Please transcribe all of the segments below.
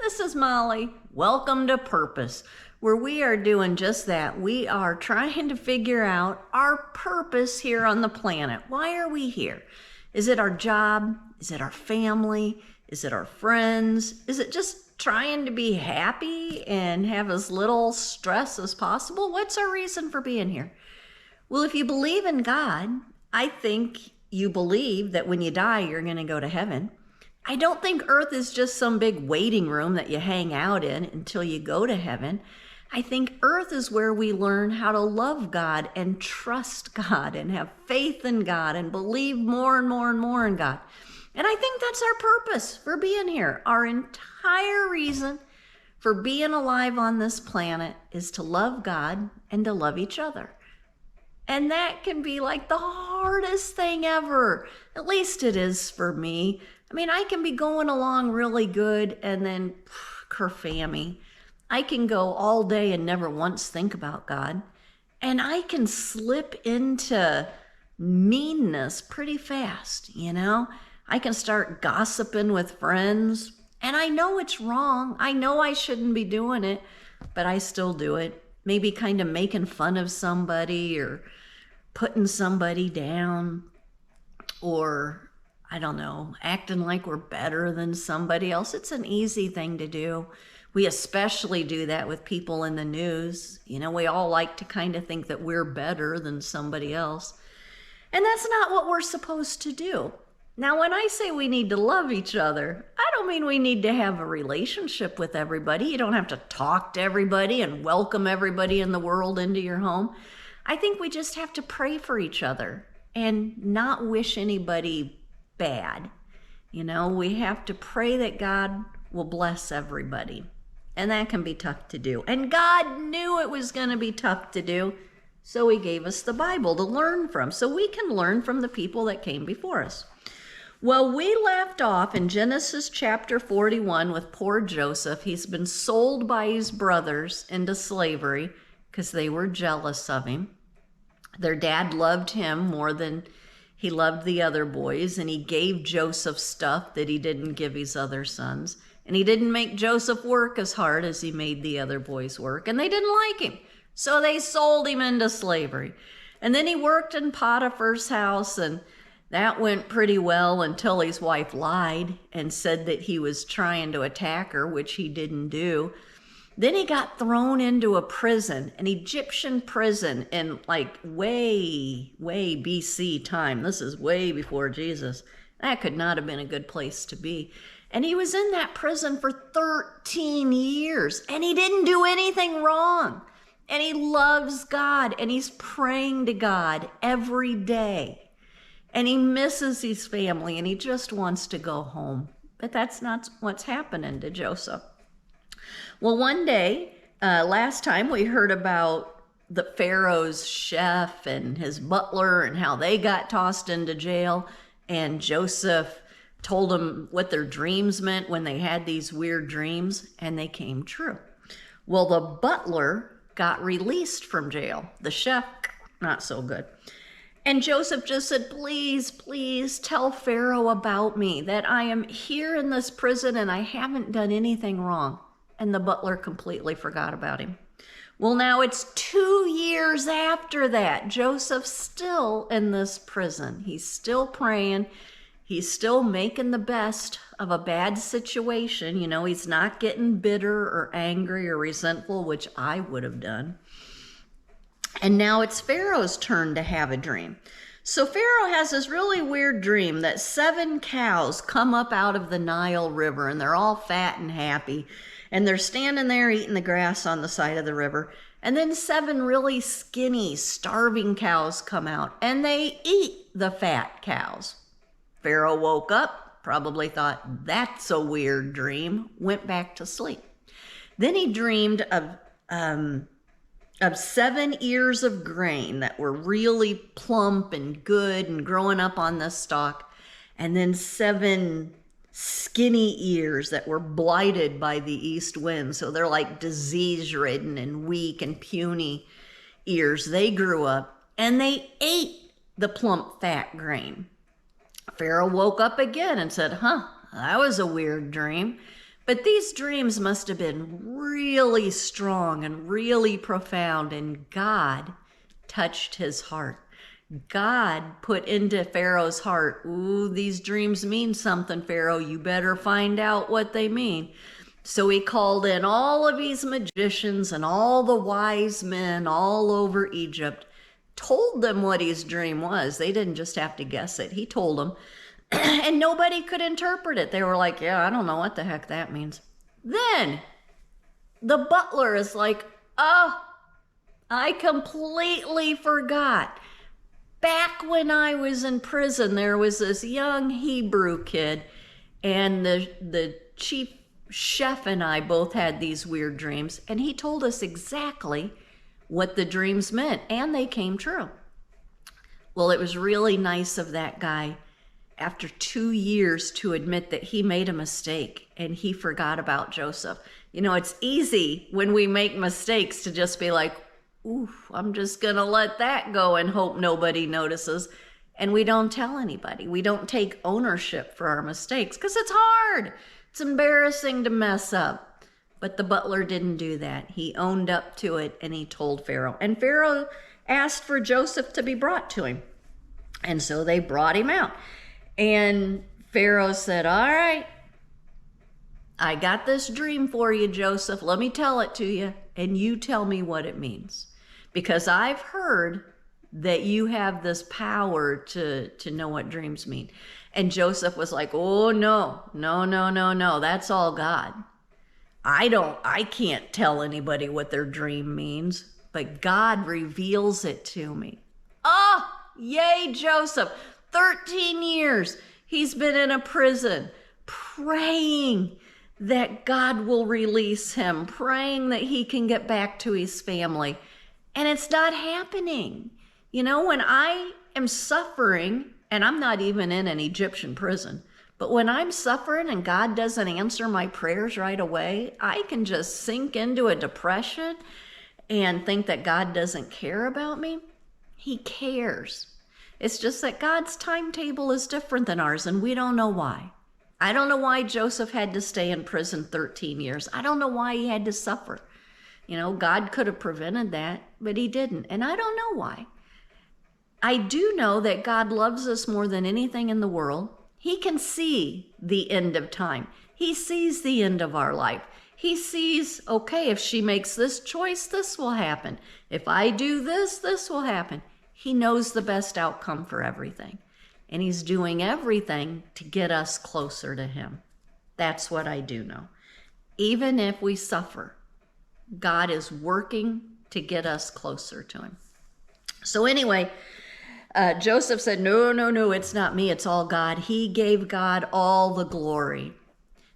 This is Molly. Welcome to Purpose, where we are doing just that. We are trying to figure out our purpose here on the planet. Why are we here? Is it our job? Is it our family? Is it our friends? Is it just trying to be happy and have as little stress as possible? What's our reason for being here? Well, if you believe in God, I think you believe that when you die, you're going to go to heaven. I don't think Earth is just some big waiting room that you hang out in until you go to heaven. I think Earth is where we learn how to love God and trust God and have faith in God and believe more and more and more in God. And I think that's our purpose for being here. Our entire reason for being alive on this planet is to love God and to love each other. And that can be like the hardest thing ever. At least it is for me. I mean, I can be going along really good and then kerfammy. I can go all day and never once think about God. And I can slip into meanness pretty fast, you know? I can start gossiping with friends. And I know it's wrong. I know I shouldn't be doing it, but I still do it. Maybe kind of making fun of somebody or putting somebody down, or I don't know, acting like we're better than somebody else. It's an easy thing to do. We especially do that with people in the news. You know, we all like to kind of think that we're better than somebody else. And that's not what we're supposed to do. Now, when I say we need to love each other, I don't mean we need to have a relationship with everybody. You don't have to talk to everybody and welcome everybody in the world into your home. I think we just have to pray for each other and not wish anybody bad. You know, we have to pray that God will bless everybody. And that can be tough to do. And God knew it was going to be tough to do, so he gave us the Bible to learn from, so we can learn from the people that came before us. Well, we left off in Genesis chapter 41 with poor Joseph. He's been sold by his brothers into slavery because they were jealous of him. Their dad loved him more than he loved the other boys, and he gave Joseph stuff that he didn't give his other sons. And he didn't make Joseph work as hard as he made the other boys work, and they didn't like him. So they sold him into slavery. And then he worked in Potiphar's house, and that went pretty well until his wife lied and said that he was trying to attack her, which he didn't do. Then he got thrown into a prison, an Egyptian prison in like way BC time. This is way before Jesus. That could not have been a good place to be. And he was in that prison for 13 years, and he didn't do anything wrong. And he loves God, and he's praying to God every day. And he misses his family, and he just wants to go home. But that's not what's happening to Joseph. Well, one day, last time we heard about the Pharaoh's chef and his butler and how they got tossed into jail. And Joseph told them what their dreams meant when they had these weird dreams, and they came true. Well, the butler got released from jail. The chef, not so good. And Joseph just said, please, please tell Pharaoh about me, that I am here in this prison and I haven't done anything wrong. And the butler completely forgot about him. Well, now it's 2 years after that. Joseph's still in this prison. He's still praying. He's still making the best of a bad situation. You know, he's not getting bitter or angry or resentful, which I would have done. And now it's Pharaoh's turn to have a dream. So Pharaoh has this really weird dream that 7 cows come up out of the Nile River, and they're all fat and happy. And they're standing there eating the grass on the side of the river. And then 7 really skinny, starving cows come out, and they eat the fat cows. Pharaoh woke up, probably thought, that's a weird dream, went back to sleep. Then he dreamed of 7 ears of grain that were really plump and good and growing up on the stalk, and then 7 skinny ears that were blighted by the east wind. So they're like disease-ridden and weak and puny ears. They grew up and they ate the plump, fat grain. Pharaoh woke up again and said, that was a weird dream. But these dreams must have been really strong and really profound, and God touched his heart. God put into Pharaoh's heart, ooh, these dreams mean something, Pharaoh. You better find out what they mean. So he called in all of these magicians and all the wise men all over Egypt, told them what his dream was. They didn't just have to guess it. He told them, and nobody could interpret it. They were like, yeah, I don't know what the heck that means. Then the butler is like, oh, I completely forgot. Back when I was in prison, there was this young Hebrew kid, and the chief chef and I both had these weird dreams, and he told us exactly what the dreams meant, and they came true. Well, it was really nice of that guy after 2 years to admit that he made a mistake and he forgot about Joseph. You know, it's easy when we make mistakes to just be like, oof, I'm just going to let that go and hope nobody notices. And we don't tell anybody. We don't take ownership for our mistakes because it's hard. It's embarrassing to mess up. But the butler didn't do that. He owned up to it and he told Pharaoh. And Pharaoh asked for Joseph to be brought to him. And so they brought him out. And Pharaoh said, all right, I got this dream for you, Joseph. Let me tell it to you, and you tell me what it means. Because I've heard that you have this power to know what dreams mean. And Joseph was like, oh, no, that's all God. I can't tell anybody what their dream means, but God reveals it to me. Oh, yay, Joseph. 13 years he's been in a prison, praying that God will release him, praying that he can get back to his family. And it's not happening. You know, when I am suffering, and I'm not even in an Egyptian prison, but when I'm suffering and God doesn't answer my prayers right away, I can just sink into a depression and think that God doesn't care about me. He cares. It's just that God's timetable is different than ours, and we don't know why. I don't know why Joseph had to stay in prison 13 years. I don't know why he had to suffer. You know, God could have prevented that, but he didn't, and I don't know why. I do know that God loves us more than anything in the world. He can see the end of time. He sees the end of our life. He sees, okay, if she makes this choice, this will happen. If I do this, this will happen. He knows the best outcome for everything. And he's doing everything to get us closer to him. That's what I do know. Even if we suffer, God is working to get us closer to him. So anyway, Joseph said, no, it's not me. It's all God. He gave God all the glory.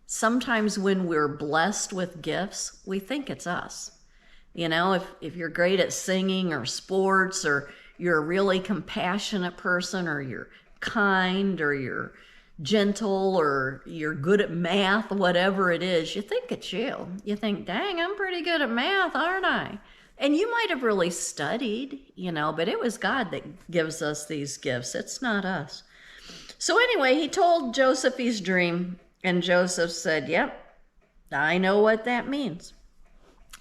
Sometimes when we're blessed with gifts, we think it's us. You know, if you're great at singing or sports, or you're a really compassionate person, or you're kind, or you're gentle, or you're good at math, whatever it is, you think it's you. You think, dang, I'm pretty good at math, aren't I? And you might have really studied, you know, but it was God that gives us these gifts. It's not us. So anyway, he told Joseph his dream, and Joseph said, yep, I know what that means.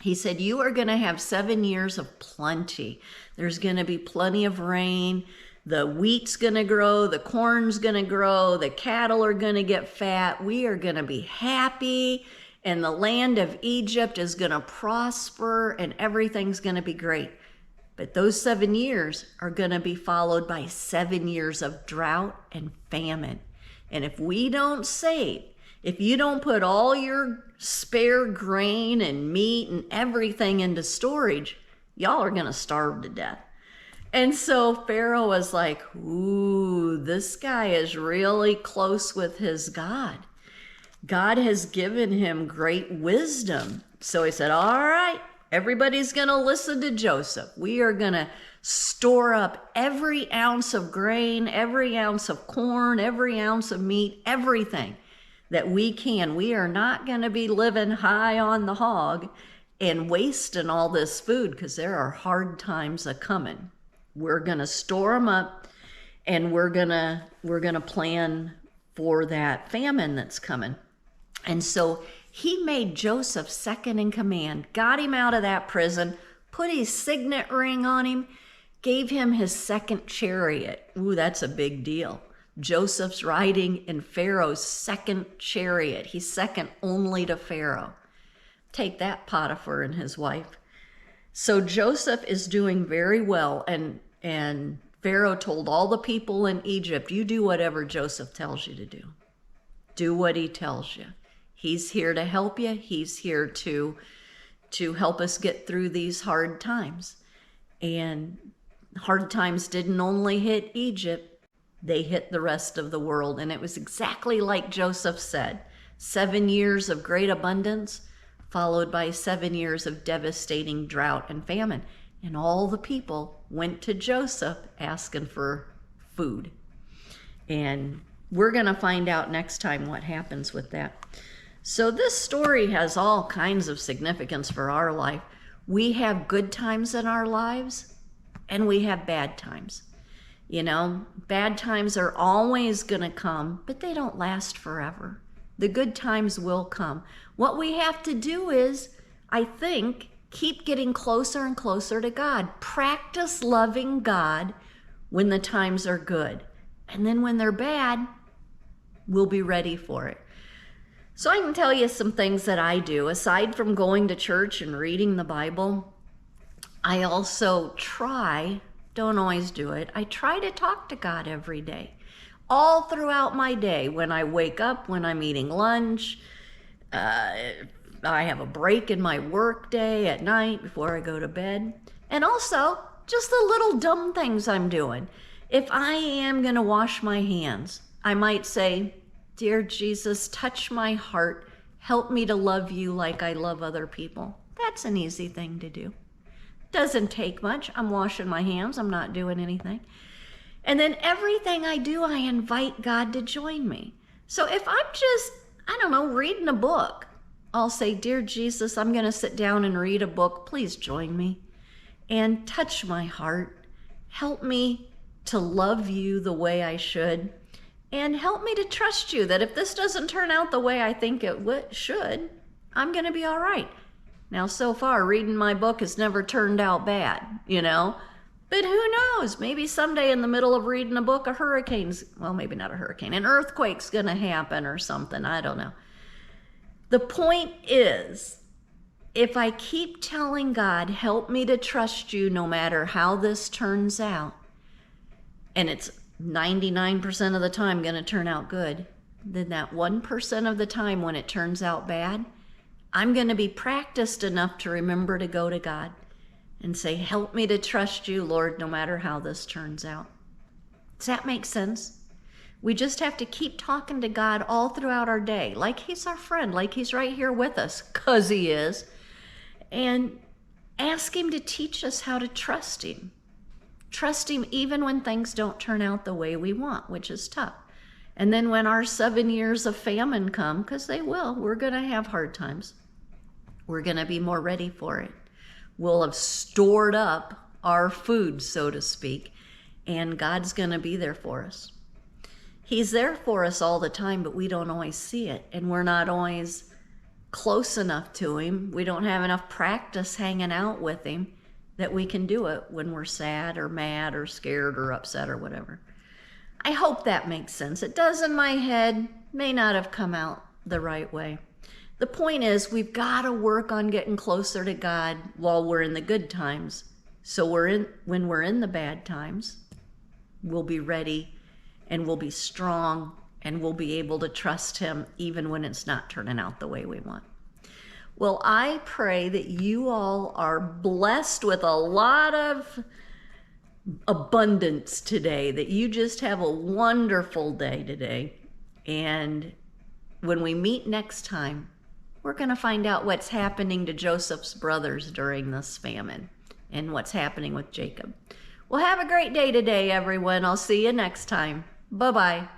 He said, you are going to have 7 years of plenty. There's going to be plenty of rain. The wheat's going to grow. The corn's going to grow. The cattle are going to get fat. We are going to be happy. And the land of Egypt is going to prosper. And everything's going to be great. But those 7 years are going to be followed by 7 years of drought and famine. And if we don't save, if you don't put all your spare grain and meat and everything into storage, y'all are going to starve to death. And so Pharaoh was like, ooh, this guy is really close with his God. God has given him great wisdom. So he said, all right, everybody's going to listen to Joseph. We are going to store up every ounce of grain, every ounce of corn, every ounce of meat, everything that we can. We are not going to be living high on the hog and wasting all this food, because there are hard times a-coming. We're going to store them up, and we're going to plan for that famine that's coming. And so He made Joseph second in command, got him out of that prison, put his signet ring on him, gave him his second chariot. Ooh, that's a big deal. Joseph's riding in Pharaoh's second chariot. He's second only to Pharaoh. Take that, Potiphar and his wife. So Joseph is doing very well, and Pharaoh told all the people in Egypt, you do whatever Joseph tells you to do. Do what he tells you. He's here to help you. He's here to help us get through these hard times. And hard times didn't only hit Egypt, they hit the rest of the world. And it was exactly like Joseph said, 7 years of great abundance, followed by 7 years of devastating drought and famine. And all the people went to Joseph asking for food. And we're going to find out next time what happens with that. So this story has all kinds of significance for our life. We have good times in our lives, and we have bad times. You know, bad times are always going to come, but they don't last forever. The good times will come. What we have to do is, I think, keep getting closer and closer to God. Practice loving God when the times are good. And then when they're bad, we'll be ready for it. So I can tell you some things that I do. Aside from going to church and reading the Bible, I also don't always do it, I try to talk to God every day. All throughout my day, when I wake up, when I'm eating lunch, I have a break in my work day at night before I go to bed. And also, just the little dumb things I'm doing. If I am going to wash my hands, I might say, Dear Jesus, touch my heart. Help me to love you like I love other people. That's an easy thing to do. Doesn't take much. I'm washing my hands. I'm not doing anything. And then everything I do, I invite God to join me. So if I'm just, reading a book, I'll say, Dear Jesus, I'm going to sit down and read a book. Please join me and touch my heart. Help me to love you the way I should. And help me to trust you that if this doesn't turn out the way I think it should, I'm going to be all right. Now, so far, reading my book has never turned out bad, But who knows? Maybe someday in the middle of reading a book, maybe not a hurricane, an earthquake's going to happen or something. I don't know. The point is, if I keep telling God, help me to trust you no matter how this turns out, and it's 99% of the time going to turn out good, then that 1% of the time when it turns out bad, I'm going to be practiced enough to remember to go to God and say, help me to trust you, Lord, no matter how this turns out. Does that make sense? We just have to keep talking to God all throughout our day, like he's our friend, like he's right here with us, because he is, and ask him to teach us how to trust him. Trust him even when things don't turn out the way we want, which is tough. And then when our 7 years of famine come, because they will, we're going to have hard times. We're going to be more ready for it. We'll have stored up our food, so to speak, and God's going to be there for us. He's there for us all the time, but we don't always see it, and we're not always close enough to him. We don't have enough practice hanging out with him that we can do it when we're sad or mad or scared or upset or whatever. I hope that makes sense. It does in my head, may not have come out the right way. The point is, we've got to work on getting closer to God while we're in the good times. So when we're in the bad times, we'll be ready and we'll be strong and we'll be able to trust him even when it's not turning out the way we want. Well, I pray that you all are blessed with a lot of abundance today, that you just have a wonderful day today. And when we meet next time, we're going to find out what's happening to Joseph's brothers during this famine and what's happening with Jacob. Well, have a great day today, everyone. I'll see you next time. Bye-bye.